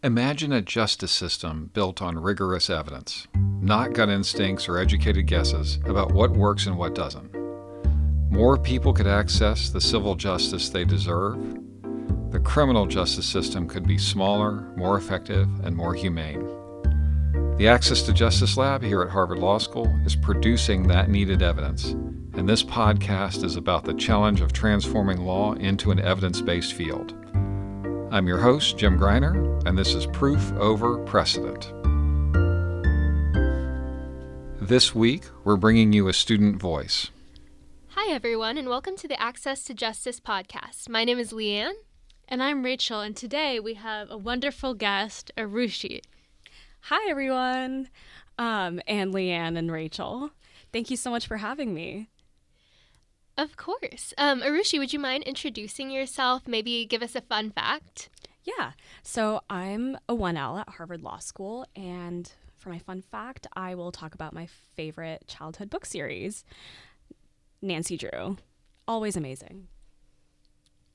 Imagine a justice system built on rigorous evidence, not gut instincts or educated guesses about what works and what doesn't. More people could access the civil justice they deserve. The criminal justice system could be smaller, more effective, and more humane. The Access to Justice Lab here at Harvard Law School is producing that needed evidence, and this podcast is about the challenge of transforming law into an evidence-based field. I'm your host, Jim Greiner, and this is Proof Over Precedent. This week, we're bringing you a student voice. Hi, everyone, and welcome to the Access to Justice podcast. My name is Leanne. And I'm Rachel, and today we have a wonderful guest, Aarushi. Hi, everyone. And Leanne and Rachel. Thank you so much for having me. Of course. Aarushi, would you mind introducing yourself? Maybe give us a fun fact? Yeah. So I'm a 1L at Harvard Law School, and for my fun fact, I will talk about my favorite childhood book series, Nancy Drew. Always amazing.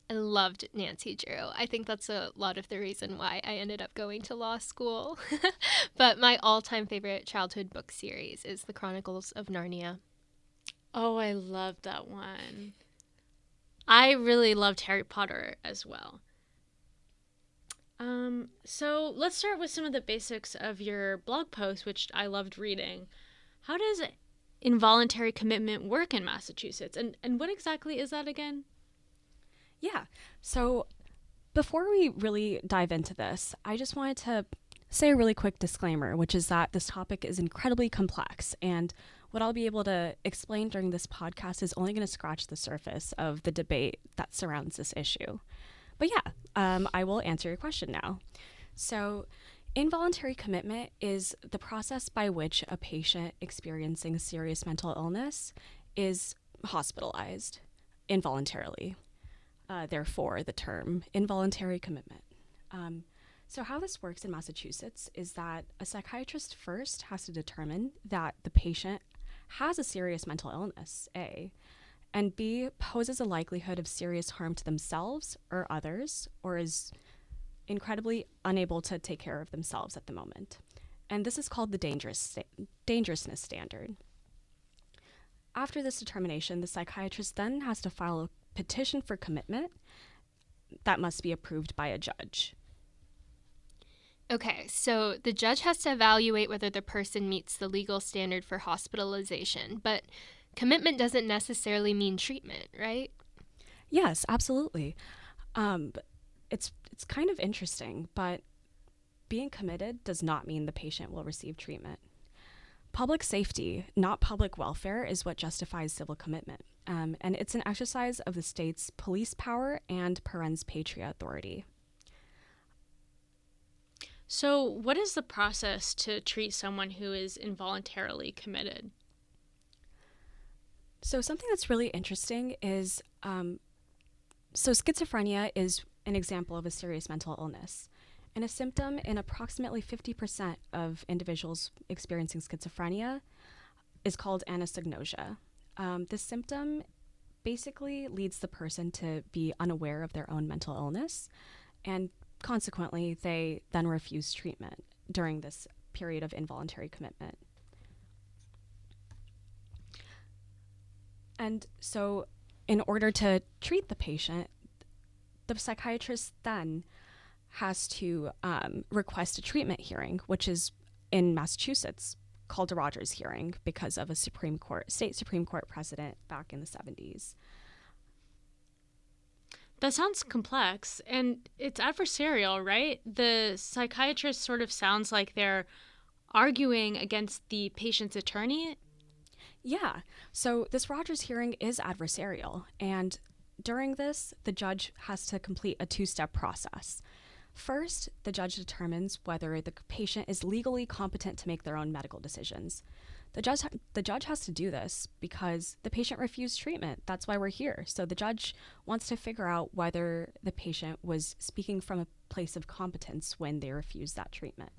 I loved Nancy Drew. I think that's a lot of the reason why I ended up going to law school. But my all-time favorite childhood book series is The Chronicles of Narnia. Oh, I love that one. I really loved Harry Potter as well. So let's start with some of the basics of your blog post, which I loved reading. How does involuntary commitment work in Massachusetts? And what exactly is that again? Yeah. So before we really dive into this, I just wanted to say a really quick disclaimer, which is that this topic is incredibly complex, and what I'll be able to explain during this podcast is only going to scratch the surface of the debate that surrounds this issue. But yeah, I will answer your question now. So involuntary commitment is the process by which a patient experiencing serious mental illness is hospitalized involuntarily. Therefore, the term involuntary commitment. So how this works in Massachusetts is that a psychiatrist first has to determine that the patient has a serious mental illness, A, and B, poses a likelihood of serious harm to themselves or others, or is incredibly unable to take care of themselves at the moment. And this is called the dangerousness standard. After this determination, the psychiatrist then has to file a petition for commitment that must be approved by a judge. Okay, so the judge has to evaluate whether the person meets the legal standard for hospitalization, but commitment doesn't necessarily mean treatment, right? Yes, absolutely. It's kind of interesting, but being committed does not mean the patient will receive treatment. Public safety, not public welfare, is what justifies civil commitment, and it's an exercise of the state's police power and parens patria authority. So what is the process to treat someone who is involuntarily committed? So something that's really interesting is, so schizophrenia is an example of a serious mental illness. And a symptom in approximately 50% of individuals experiencing schizophrenia is called anosognosia. This symptom basically leads the person to be unaware of their own mental illness, and consequently, they then refuse treatment during this period of involuntary commitment. And so in order to treat the patient, the psychiatrist then has to request a treatment hearing, which is in Massachusetts called a Rogers hearing because of a state Supreme Court precedent back in the 70s. That sounds complex, and it's adversarial, right? The psychiatrist sort of sounds like they're arguing against the patient's attorney. Yeah, so this Rogers hearing is adversarial, and during this, the judge has to complete a two-step process. First, the judge determines whether the patient is legally competent to make their own medical decisions. The judge has to do this because the patient refused treatment. That's why we're here. So the judge wants to figure out whether the patient was speaking from a place of competence when they refused that treatment.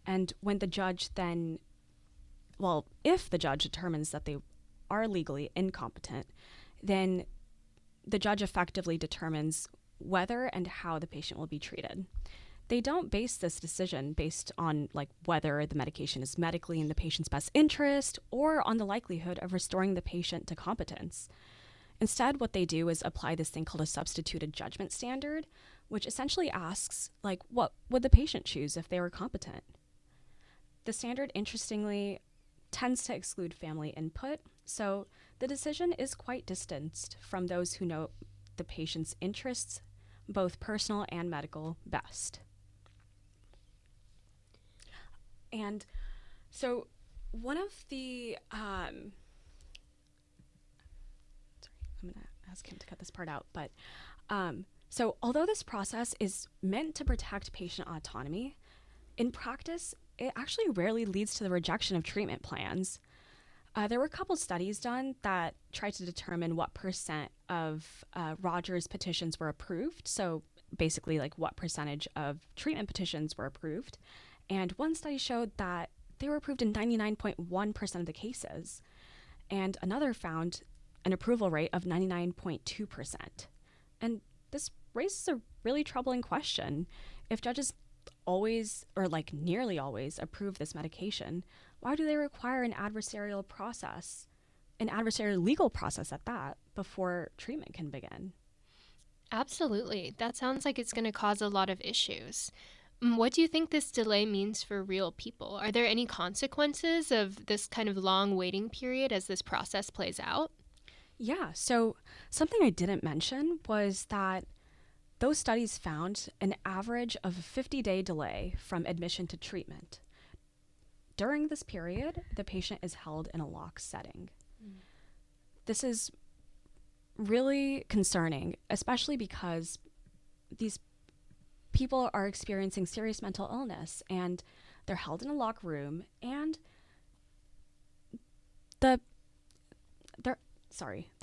And when the judge then, if the judge determines that they are legally incompetent, then the judge effectively determines whether and how the patient will be treated. they don't base this decision based on like whether the medication is medically in the patient's best interest or on the likelihood of restoring the patient to competence. Instead, what they do is apply this thing called a substituted judgment standard, which essentially asks, like, what would the patient choose if they were competent? The standard, interestingly, tends to exclude family input, so the decision is quite distanced from those who know the patient's interests, both personal and medical, best. And so one of the sorry, I'm going to ask him to cut this part out. But so although this process is meant to protect patient autonomy, in practice, it actually rarely leads to the rejection of treatment plans. There were a couple studies done that tried to determine what percent of Rogers petitions were approved. So basically, like what percentage of treatment petitions were approved. And one study showed that they were approved in 99.1% of the cases. And another found an approval rate of 99.2%. And this raises a really troubling question. If judges always, or like nearly always, approve this medication, why do they require an adversarial process, an adversarial legal process at that, before treatment can begin? Absolutely. That sounds like it's going to cause a lot of issues. What do you think this delay means for real people? Are there any consequences of this kind of long waiting period as this process plays out? Yeah, so something I didn't mention was that those studies found an average of a 50-day delay from admission to treatment. During this period, the patient is held in a locked setting. This is really concerning, especially because these people are experiencing serious mental illness and they're held in a locked room, and they're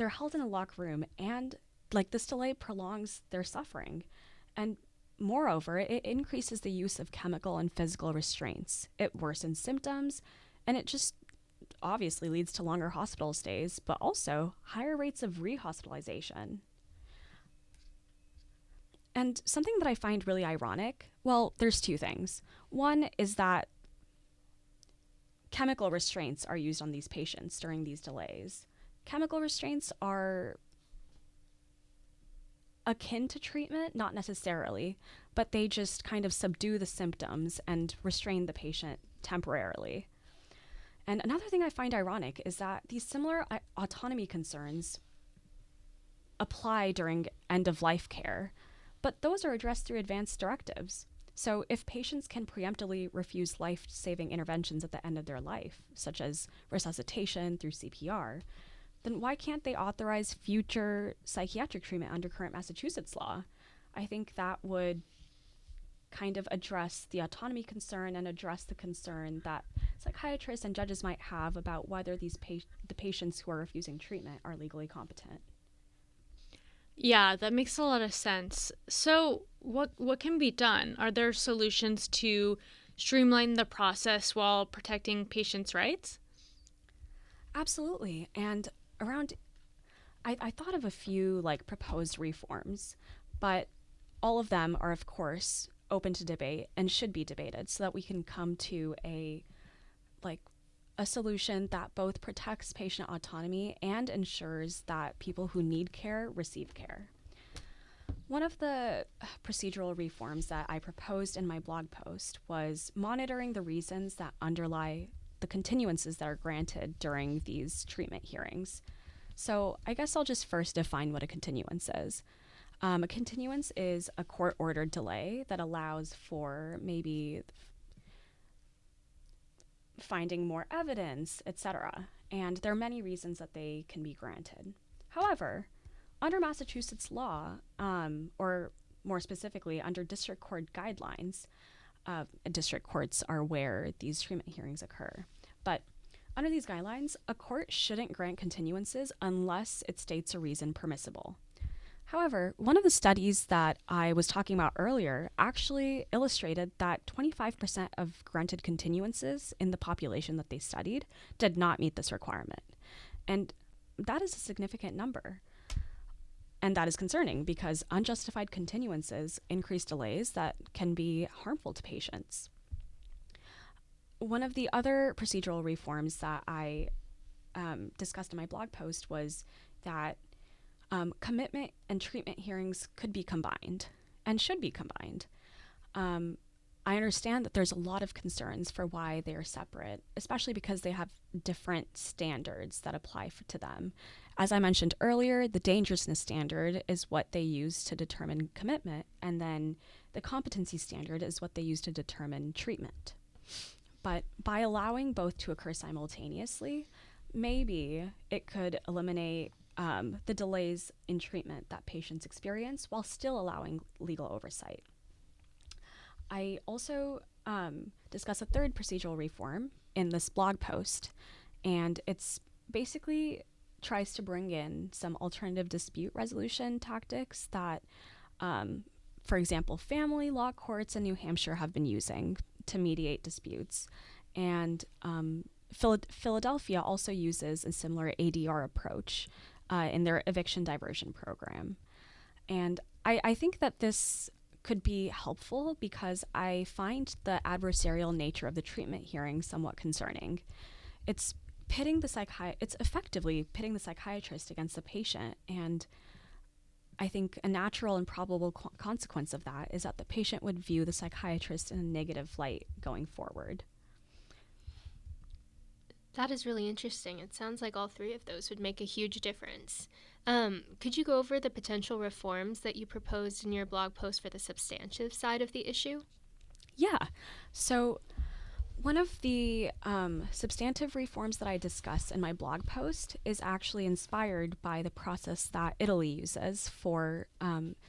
held in a locked room, and like this delay prolongs their suffering. And moreover, it increases the use of chemical and physical restraints. It worsens symptoms, and it just obviously leads to longer hospital stays, but also higher rates of rehospitalization. And something that I find really ironic, well, there's two things. One is that chemical restraints are used on these patients during these delays. Chemical restraints are akin to treatment, not necessarily, but they just kind of subdue the symptoms and restrain the patient temporarily. And another thing I find ironic is that these similar autonomy concerns apply during end-of-life care, but those are addressed through advanced directives. So if patients can preemptively refuse life-saving interventions at the end of their life, such as resuscitation through CPR, then why can't they authorize future psychiatric treatment under current Massachusetts law? I think that would kind of address the autonomy concern and address the concern that psychiatrists and judges might have about whether the patients who are refusing treatment are legally competent. Yeah, that makes a lot of sense. So what can be done? Are there solutions to streamline the process while protecting patients' rights? Absolutely. And I thought of a few like proposed reforms, but all of them are, of course, open to debate and should be debated so that we can come to a solution that both protects patient autonomy and ensures that people who need care receive care. One of the procedural reforms that I proposed in my blog post was monitoring the reasons that underlie the continuances that are granted during these treatment hearings. So I guess I'll just first define what a continuance is. A continuance is a court-ordered delay that allows for maybe finding more evidence, etc. And there are many reasons that they can be granted. However, under Massachusetts law, or more specifically under district court guidelines, district courts are where these treatment hearings occur. But under these guidelines, a court shouldn't grant continuances unless it states a reason permissible. However, one of the studies that I was talking about earlier actually illustrated that 25% of granted continuances in the population that they studied did not meet this requirement. And that is a significant number. And that is concerning because unjustified continuances increase delays that can be harmful to patients. One of the other procedural reforms that I discussed in my blog post was that commitment and treatment hearings could be combined and should be combined. I understand that there's a lot of concerns for why they are separate, especially because they have different standards that apply to them. As I mentioned earlier, the dangerousness standard is what they use to determine commitment, and then the competency standard is what they use to determine treatment. But by allowing both to occur simultaneously, maybe it could eliminate the delays in treatment that patients experience while still allowing legal oversight. I also discuss a third procedural reform in this blog post, and it's basically tries to bring in some alternative dispute resolution tactics that, for example, family law courts in New Hampshire have been using to mediate disputes. And Philadelphia also uses a similar ADR approach in their eviction diversion program. And I think that this could be helpful because I find the adversarial nature of the treatment hearing somewhat concerning. It's effectively pitting the psychiatrist against the patient, and I think a natural and probable consequence of that is that the patient would view the psychiatrist in a negative light going forward. That is really interesting. It sounds like all three of those would make a huge difference. Could you go over the potential reforms that you proposed in your blog post for the substantive side of the issue? Yeah. So one of the substantive reforms that I discuss in my blog post is actually inspired by the process that Italy uses for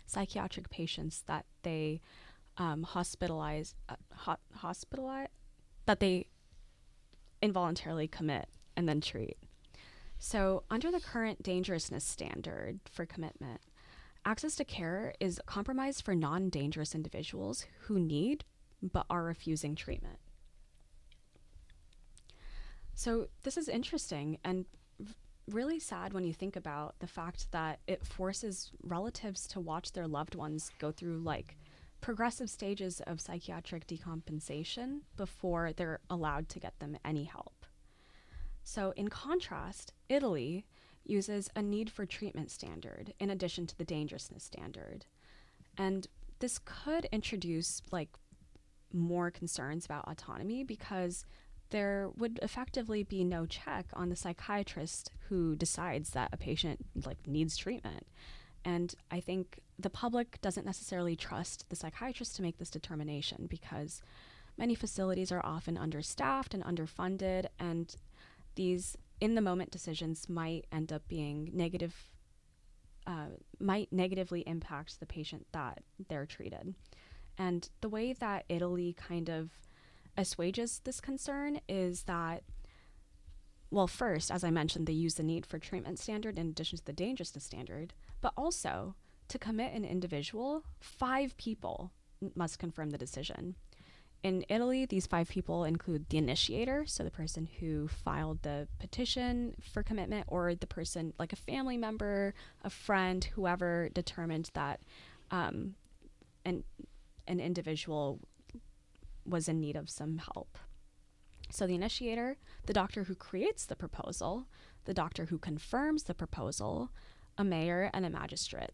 psychiatric patients that they hospitalize, that they involuntarily commit and then treat. So under the current dangerousness standard for commitment, access to care is compromised for non-dangerous individuals who need but are refusing treatment. So this is interesting and really sad when you think about the fact that it forces relatives to watch their loved ones go through like progressive stages of psychiatric decompensation before they're allowed to get them any help. So in contrast, Italy uses a need for treatment standard in addition to the dangerousness standard. And this could introduce like more concerns about autonomy because there would effectively be no check on the psychiatrist who decides that a patient like needs treatment. And I think the public doesn't necessarily trust the psychiatrist to make this determination because many facilities are often understaffed and underfunded, and these in-the-moment decisions might end up being might negatively impact the patient that they're treated. And the way that Italy kind of assuages this concern is that, well, first, as I mentioned, they use the need for treatment standard in addition to the dangerousness standard, but also to commit an individual, 5 people must confirm the decision. In Italy, these 5 people include the initiator, so the person who filed the petition for commitment, or the person, like a family member, a friend, whoever determined that an individual was in need of some help. So the initiator, the doctor who creates the proposal, the doctor who confirms the proposal, a mayor, and a magistrate.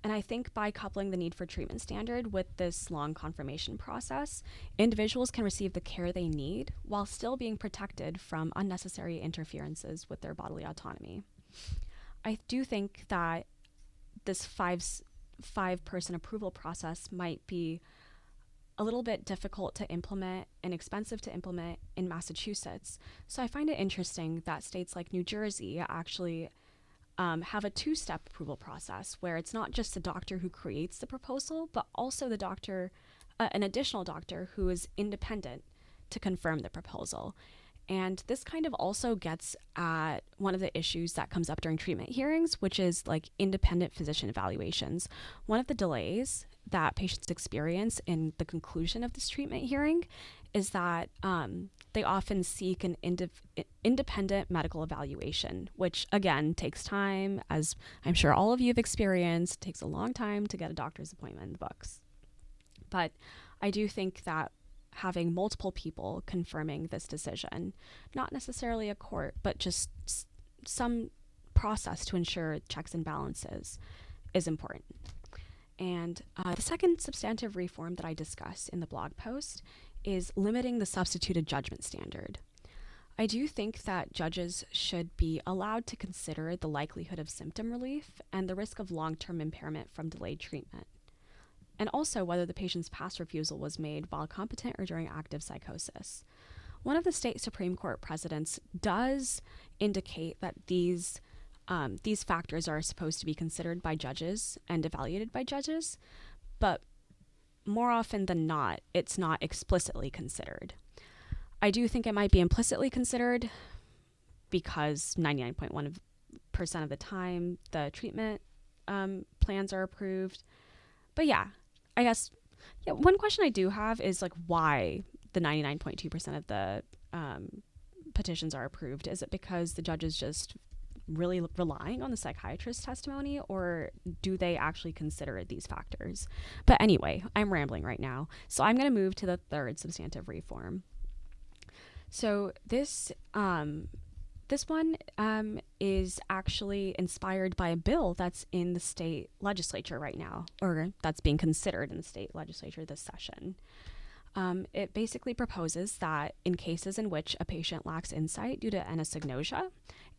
And I think by coupling the need for treatment standard with this long confirmation process, individuals can receive the care they need while still being protected from unnecessary interferences with their bodily autonomy. I do think that this five-person approval process might be a little bit difficult to implement and expensive to implement in Massachusetts. So I find it interesting that states like New Jersey actually have a 2-step approval process where it's not just the doctor who creates the proposal, but also the doctor, an additional doctor who is independent to confirm the proposal. And this kind of also gets at one of the issues that comes up during treatment hearings, which is like independent physician evaluations. One of the delays that patients experience in the conclusion of this treatment hearing is that they often seek an independent medical evaluation, which again takes time, as I'm sure all of you have experienced. It takes a long time to get a doctor's appointment in the books. But I do think that having multiple people confirming this decision, not necessarily a court, but just some process to ensure checks and balances, is important. And the second substantive reform that I discuss in the blog post is limiting the substituted judgment standard. I do think that judges should be allowed to consider the likelihood of symptom relief and the risk of long-term impairment from delayed treatment, and also whether the patient's past refusal was made while competent or during active psychosis. One of the state Supreme Court precedents does indicate that these factors are supposed to be considered by judges and evaluated by judges, but more often than not, it's not explicitly considered. I do think it might be implicitly considered because 99.1% of the time the treatment plans are approved. But yeah, I guess one question I do have is like why the 99.2% of the petitions are approved. Is it because the judges just really relying on the psychiatrist's testimony, or do they actually consider these factors? But anyway, I'm rambling right now, so I'm going to move to the third substantive reform. So this one is actually inspired by a bill that's in the state legislature right now, or that's being considered in the state legislature this session. It basically proposes that in cases in which a patient lacks insight due to anosognosia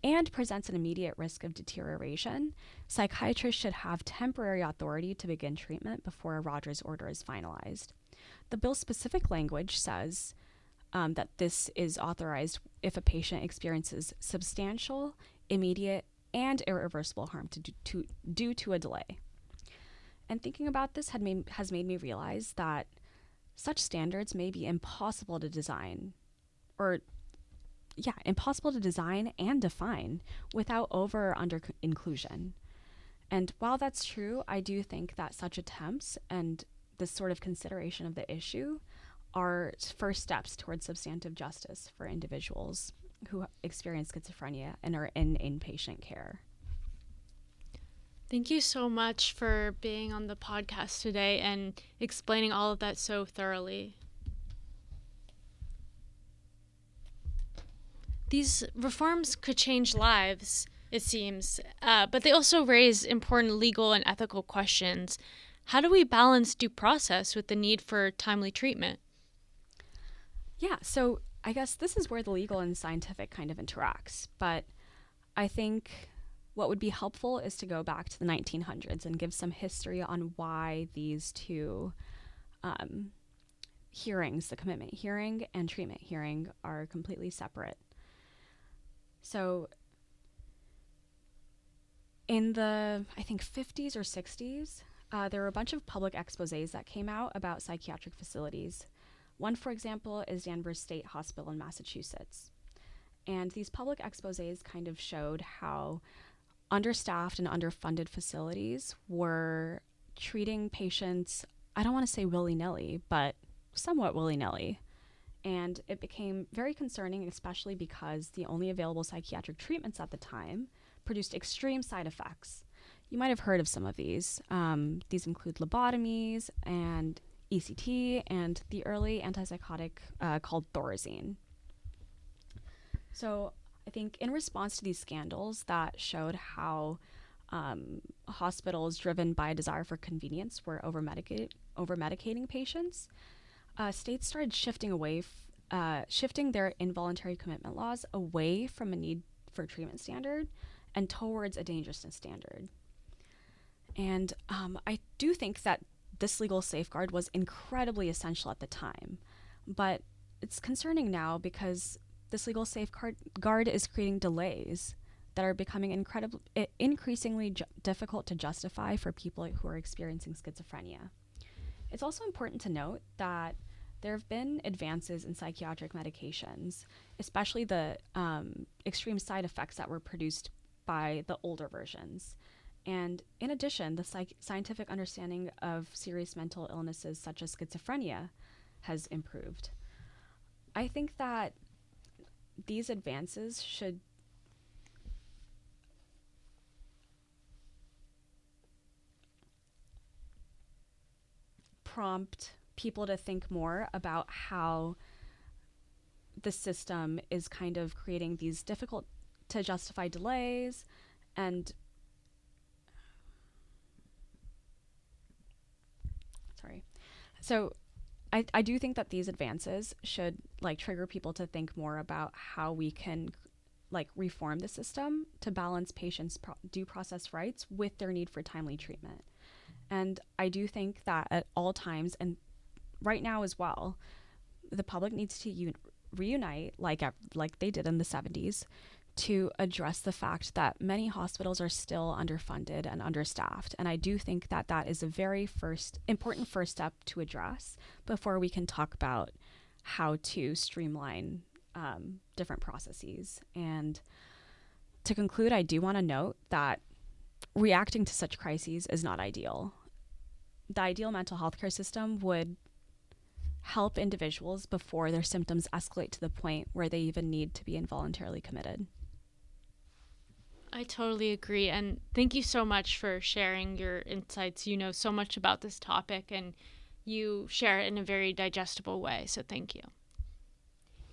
and presents an immediate risk of deterioration, psychiatrists should have temporary authority to begin treatment before a Rogers order is finalized. The bill's specific language says that this is authorized if a patient experiences substantial, immediate, and irreversible harm due to a delay. And thinking about this has made me realize that such standards may be impossible to design and define without over or under inclusion. And while that's true, I do think that such attempts and this sort of consideration of the issue are first steps towards substantive justice for individuals who experience schizophrenia and are in inpatient care. Thank you so much for being on the podcast today and explaining all of that so thoroughly. These reforms could change lives, it seems, but they also raise important legal and ethical questions. How do we balance due process with the need for timely treatment? Yeah, so I guess this is where the legal and scientific kind of interacts, but I think what would be helpful is to go back to the 1900s and give some history on why these two hearings, the commitment hearing and treatment hearing, are completely separate. So in the, I think, 50s or 60s, there were a bunch of public exposés that came out about psychiatric facilities. One, for example, is Danvers State Hospital in Massachusetts. And these public exposés kind of showed how understaffed and underfunded facilities were treating patients, I don't want to say willy-nilly, but somewhat willy-nilly. And it became very concerning, especially because the only available psychiatric treatments at the time produced extreme side effects. You might have heard of some of these. These include lobotomies and ECT and the early antipsychotic called Thorazine. So I think in response to these scandals that showed how hospitals driven by a desire for convenience were over-medicating patients, states started shifting their involuntary commitment laws away from a need for treatment standard and towards a dangerousness standard. And I do think that this legal safeguard was incredibly essential at the time, but it's concerning now because this legal safeguard is creating delays that are becoming increasingly difficult to justify for people who are experiencing schizophrenia. It's also important to note that there have been advances in psychiatric medications, especially the extreme side effects that were produced by the older versions. And in addition, the scientific understanding of serious mental illnesses such as schizophrenia has improved. I think that these advances should prompt people to think more about how the system is kind of creating these difficult to justify delays and so I do think that these advances should like trigger people to think more about how we can like reform the system to balance patients' due process rights with their need for timely treatment. And I do think that at all times, and right now as well, the public needs to reunite like they did in the 70s to address the fact that many hospitals are still underfunded and understaffed. And I do think that that is a very important first step to address before we can talk about how to streamline different processes. And to conclude, I do want to note that reacting to such crises is not ideal. The ideal mental health care system would help individuals before their symptoms escalate to the point where they even need to be involuntarily committed. I totally agree. And thank you so much for sharing your insights. You know so much about this topic and you share it in a very digestible way. So thank you.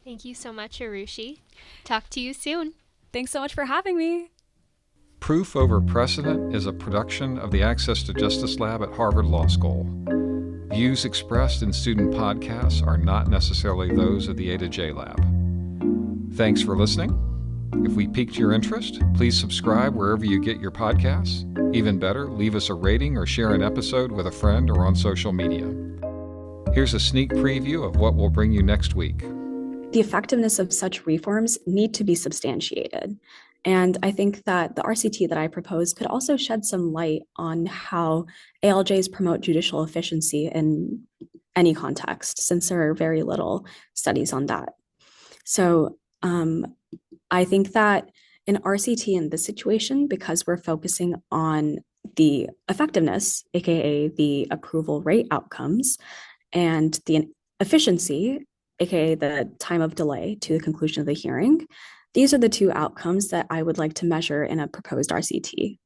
Thank you so much, Aarushi. Talk to you soon. Thanks so much for having me. Proof Over Precedent is a production of the Access to Justice Lab at Harvard Law School. Views expressed in student podcasts are not necessarily those of the A to J Lab. Thanks for listening. If we piqued your interest, please subscribe wherever you get your podcasts. Even better, leave us a rating or share an episode with a friend or on social media. Here's a sneak preview of what will bring you next week. The effectiveness of such reforms need to be substantiated. And I think that the RCT that I proposed could also shed some light on how ALJs promote judicial efficiency in any context, since there are very little studies on that. So I think that in RCT in this situation, because we're focusing on the effectiveness, aka the approval rate outcomes, and the efficiency, aka the time of delay to the conclusion of the hearing, these are the two outcomes that I would like to measure in a proposed RCT.